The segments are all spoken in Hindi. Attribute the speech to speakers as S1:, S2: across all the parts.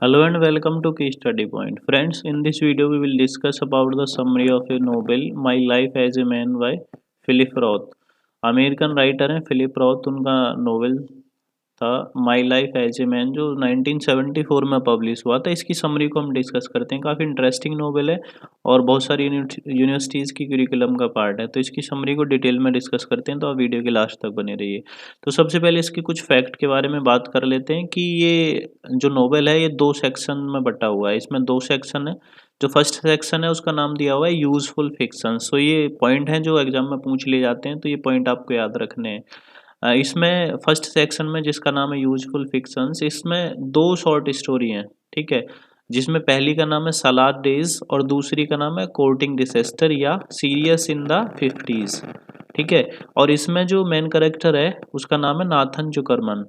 S1: Hello and welcome to Key Study Point. Friends, in this video we will discuss about the summary of a novel My Life as a Man by Philip Roth. American writer हैं फिलिप रॉथ, उनका नोवेल था my life as a man जो 1974 में पब्लिश हुआ था। इसकी समरी को हम डिस्कस करते हैं। काफ़ी इंटरेस्टिंग नोवेल है और बहुत सारी यूनिवर्सिटीज़ की करिकुलम का पार्ट है, तो इसकी समरी को डिटेल में डिस्कस करते हैं, तो आप वीडियो के लास्ट तक बने रहिए। तो सबसे पहले इसके कुछ फैक्ट के बारे में बात कर लेते हैं कि ये जो नोवेल है ये 2 सेक्शन में बटा हुआ है। इसमें 2 सेक्शन है। जो फर्स्ट सेक्शन है उसका नाम दिया हुआ है यूजफुल फिक्शन। सो ये पॉइंट हैं जो एग्जाम में पूछ लिए जाते हैं, तो ये पॉइंट आपको याद रखने हैं। इसमें फर्स्ट सेक्शन में जिसका नाम है यूजफुल फिक्शंस, इसमें 2 शॉर्ट स्टोरी हैं, ठीक है, जिसमें पहली का नाम है सलाद डेज और दूसरी का नाम है कोर्टिंग डिसेस्टर या सीरियस इन द 50s, ठीक है। और इसमें जो मेन कैरेक्टर है उसका नाम है नाथन जुकरमन,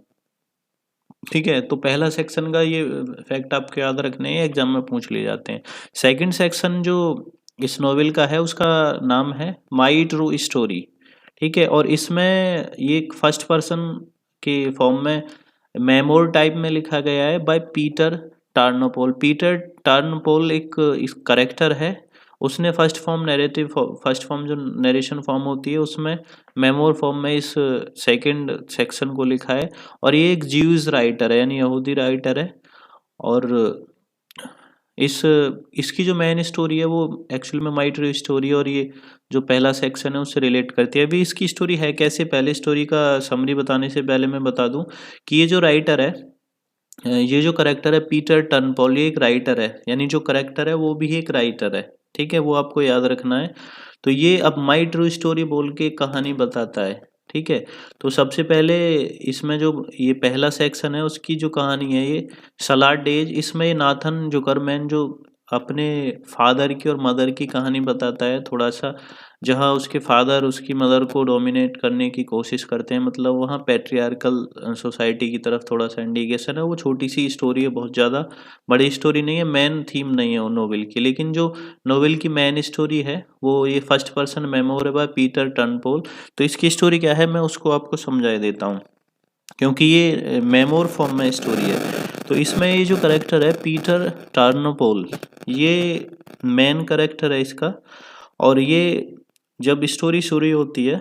S1: ठीक है। तो पहला सेक्शन का ये फैक्ट आपको याद रखने हैं, एग्जाम में पूछ लिए जाते हैं। सेकंड सेक्शन जो इस नोवेल का है उसका नाम है माई ट्रू स्टोरी, ठीक है। और इसमें ये फर्स्ट पर्सन के फॉर्म में मेमोर टाइप में लिखा गया है बाय पीटर टार्नोपोल। पीटर टार्नोपोल एक इस करेक्टर है, उसने first form narrative, first form जो नरेशन फॉर्म होती है उसमें मेमोर फॉर्म में इस सेकंड सेक्शन को लिखा है। और ये एक ज्यूज राइटर है, यानी यहूदी राइटर है। और इसकी जो मेन स्टोरी है वो एक्चुअल में माई ट्रू स्टोरी है, और ये जो पहला सेक्शन है उससे रिलेट करती है। अभी इसकी स्टोरी है कैसे, पहले स्टोरी का समरी बताने से पहले मैं बता दूं कि ये जो राइटर है, ये जो करेक्टर है पीटर टर्नपॉल, ये एक राइटर है, यानी जो करेक्टर है वो भी एक राइटर है, ठीक है, वो आपको याद रखना है। तो ये अब माई ट्रू स्टोरी बोल के कहानी बताता है, ठीक है। तो सबसे पहले इसमें जो ये पहला सेक्शन है उसकी जो कहानी है ये सलाड डेज, इसमें ये नाथन जुकरमैन जो अपने फादर की और मदर की कहानी बताता है थोड़ा सा, जहाँ उसके फादर उसकी मदर को डोमिनेट करने की कोशिश करते हैं, मतलब वहाँ पैट्रियार्कल सोसाइटी की तरफ थोड़ा सा इंडिकेशन है। वो छोटी सी स्टोरी है, बहुत ज़्यादा बड़ी स्टोरी नहीं है, मेन थीम नहीं है वो नोवेल की। लेकिन जो नोवेल की मेन स्टोरी है वो ये फर्स्ट पर्सन मेमोर है बाय पीटर टर्नपोल। तो इसकी स्टोरी क्या है मैं उसको आपको समझा देता हूँ, क्योंकि ये मेमोर फॉर्म में स्टोरी है। तो इसमें ये जो करेक्टर है पीटर टार्नोपोल, ये मेन करेक्टर है इसका। और ये जब स्टोरी शुरू होती है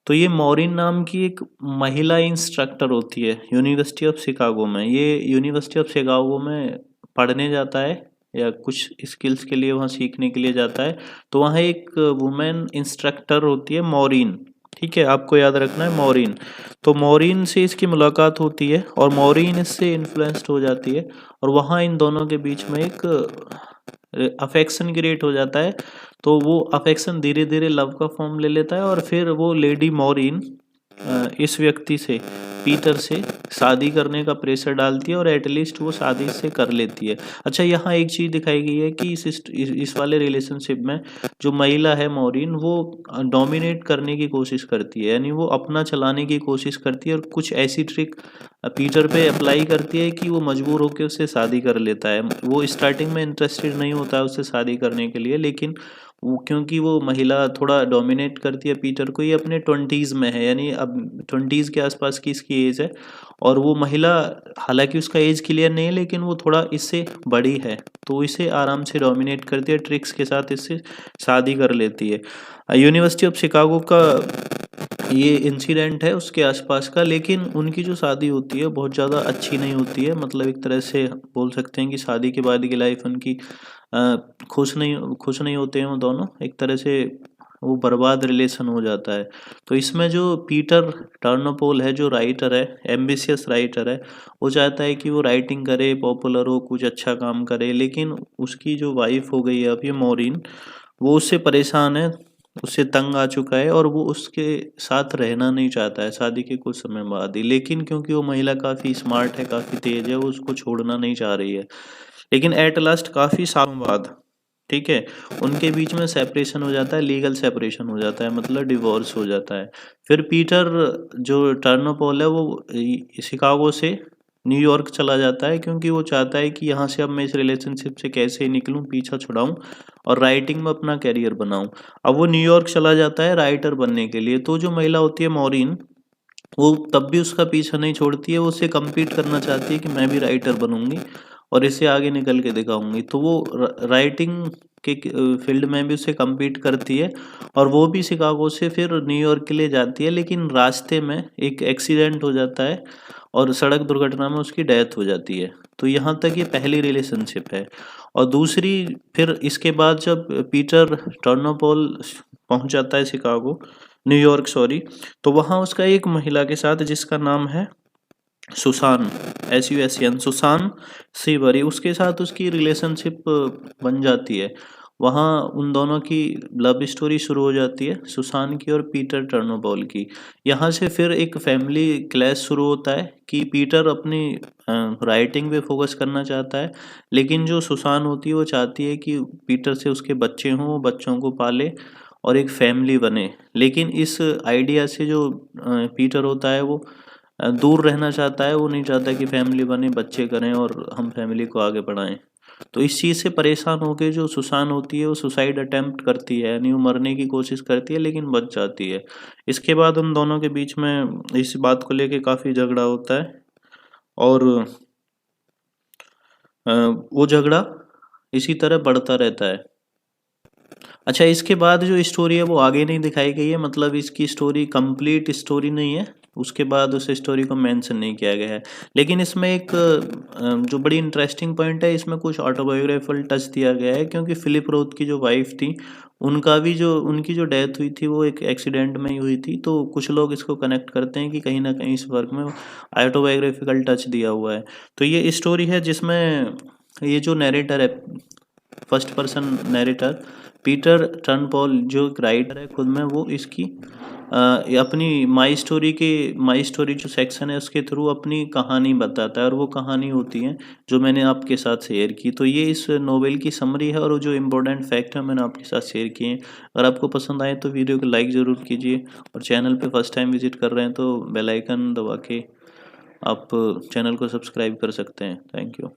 S1: तो ये मॉरिन नाम की एक महिला इंस्ट्रक्टर होती है यूनिवर्सिटी ऑफ शिकागो में। ये यूनिवर्सिटी ऑफ शिकागो में पढ़ने जाता है या कुछ स्किल्स के लिए वहाँ सीखने के लिए जाता है। तो वहाँ एक वुमेन इंस्ट्रक्टर होती है मॉरिन, ठीक है, आपको याद रखना है मॉरिन। तो मॉरिन से इसकी मुलाकात होती है और मॉरिन इससे इन्फ्लुएंस्ड हो जाती है, और वहाँ इन दोनों के बीच में एक अफेक्शन क्रिएट हो जाता है। तो वो अफेक्शन धीरे धीरे लव का फॉर्म ले लेता है, और फिर वो लेडी मॉरिन इस व्यक्ति से, पीटर से शादी करने का प्रेशर डालती है, और एटलीस्ट वो शादी से कर लेती है। अच्छा, यहाँ एक चीज़ दिखाई गई है कि इस वाले रिलेशनशिप में जो महिला है मॉरिन वो डोमिनेट करने की कोशिश करती है, यानी वो अपना चलाने की कोशिश करती है, और कुछ ऐसी ट्रिक पीटर पे अप्लाई करती है कि वो मजबूर होकर उससे शादी कर लेता है। वो स्टार्टिंग में इंटरेस्टेड नहीं होता है उससे शादी करने के लिए, लेकिन वो क्योंकि वो महिला थोड़ा डोमिनेट करती है पीटर को, ये अपने 20s में है, यानी अब 20s के आसपास की इसकी एज है। और वो महिला, हालांकि उसका एज क्लियर नहीं है, लेकिन वो थोड़ा इससे बड़ी है, तो इसे आराम से डोमिनेट करती है, ट्रिक्स के साथ इससे शादी कर लेती है। यूनिवर्सिटी ऑफ शिकागो का ये इंसिडेंट है उसके आसपास का। लेकिन उनकी जो शादी होती है बहुत ज़्यादा अच्छी नहीं होती है, मतलब एक तरह से बोल सकते हैं कि शादी के बाद की लाइफ उनकी खुश नहीं होते हैं वो दोनों, एक तरह से वो बर्बाद रिलेशन हो जाता है। तो इसमें जो पीटर टर्नोपोल है, जो राइटर है, एम्बिशियस राइटर है, वो चाहता है कि वो राइटिंग करे, पॉपुलर हो, कुछ अच्छा काम करे। लेकिन उसकी जो वाइफ हो गई है अभी मॉरिन, वो उससे परेशान है, उससे तंग आ चुका है, और वो उसके साथ रहना नहीं चाहता है शादी के कुछ समय बाद ही। लेकिन क्योंकि वो महिला काफ़ी स्मार्ट है, काफ़ी तेज है, वो उसको छोड़ना नहीं चाह रही है। लेकिन एट लास्ट काफ़ी सालों बाद, ठीक है, उनके बीच में सेपरेशन हो जाता है, लीगल सेपरेशन हो जाता है, मतलब डिवोर्स हो जाता है। फिर पीटर जो टर्नोपोल है वो शिकागो से न्यूयॉर्क चला जाता है, क्योंकि वो चाहता है कि यहाँ से अब मैं इस रिलेशनशिप से कैसे निकलूँ, पीछा छुड़ाऊँ और राइटिंग में अपना कैरियर बनाऊँ। अब वो न्यूयॉर्क चला जाता है राइटर बनने के लिए। तो जो महिला होती है मॉरिन, वो तब भी उसका पीछा नहीं छोड़ती है, वो उससे कम्पीट करना चाहती है कि मैं भी राइटर बनूंगी। और इससे आगे निकल के दिखाऊंगी। तो वो राइटिंग के फील्ड में भी उसे compete करती है और वो भी शिकागो से फिर न्यूयॉर्क के लिए जाती है, लेकिन रास्ते में एक एक्सीडेंट हो जाता है और सड़क दुर्घटना में उसकी डेथ हो जाती है। तो यहाँ तक ये पहली रिलेशनशिप है। और दूसरी, फिर इसके बाद जब पीटर टर्नोपोल पहुंच जाता है शिकागो, न्यूयॉर्क सॉरी, तो वहाँ उसका एक महिला के साथ जिसका नाम है सुसान, SUSAN, सुसान सीवरी, उसके साथ उसकी रिलेशनशिप बन जाती है। वहाँ उन दोनों की लव स्टोरी शुरू हो जाती है, सुसान की और पीटर टर्नोपोल की। यहाँ से फिर एक फैमिली क्लैश शुरू होता है कि पीटर अपनी राइटिंग पे फोकस करना चाहता है, लेकिन जो सुसान होती है वो चाहती है कि पीटर से उसके बच्चे हों, वो बच्चों को पाले और एक फैमिली बने। लेकिन इस आइडिया से जो पीटर होता है वो दूर रहना चाहता है, वो नहीं चाहता कि फैमिली बने, बच्चे करें और हम फैमिली को आगे बढ़ाएं। तो इस चीज़ से परेशान होकर जो सुसान होती है वो सुसाइड अटेम्प्ट करती है, यानी वो मरने की कोशिश करती है लेकिन बच जाती है। इसके बाद उन दोनों के बीच में इस बात को लेके काफ़ी झगड़ा होता है और वो झगड़ा इसी तरह बढ़ता रहता है। अच्छा, इसके बाद जो स्टोरी है वो आगे नहीं दिखाई गई है, मतलब इसकी स्टोरी कंप्लीट स्टोरी नहीं है, उसके बाद उस स्टोरी को मेंशन नहीं किया गया है। लेकिन इसमें एक जो बड़ी इंटरेस्टिंग पॉइंट है, इसमें कुछ ऑटोबायोग्राफिकल टच दिया गया है, क्योंकि फिलिप रोथ की जो वाइफ थी उनकी जो डेथ हुई थी वो एक एक्सीडेंट में ही हुई थी। तो कुछ लोग इसको कनेक्ट करते हैं कि कहीं ना कहीं इस वर्क में ऑटोबायोग्राफिकल टच दिया हुआ है। तो ये स्टोरी है जिसमें ये जो नैरेटर है, फर्स्ट पर्सन नैरेटर पीटर टर्नपोल, जो एक राइटर है खुद में, वो इसकी अपनी माई स्टोरी जो सेक्शन है उसके थ्रू अपनी कहानी बताता है, और वो कहानी होती है जो मैंने आपके साथ शेयर की। तो ये इस नोवेल की समरी है और जो इम्पोर्टेंट फैक्ट है मैंने आपके साथ शेयर किए हैं। अगर आपको पसंद आए तो वीडियो को लाइक ज़रूर कीजिए, और चैनल पे फर्स्ट टाइम विजिट कर रहे हैं तो बेल आइकन दबा के आप चैनल को सब्सक्राइब कर सकते हैं। Thank you.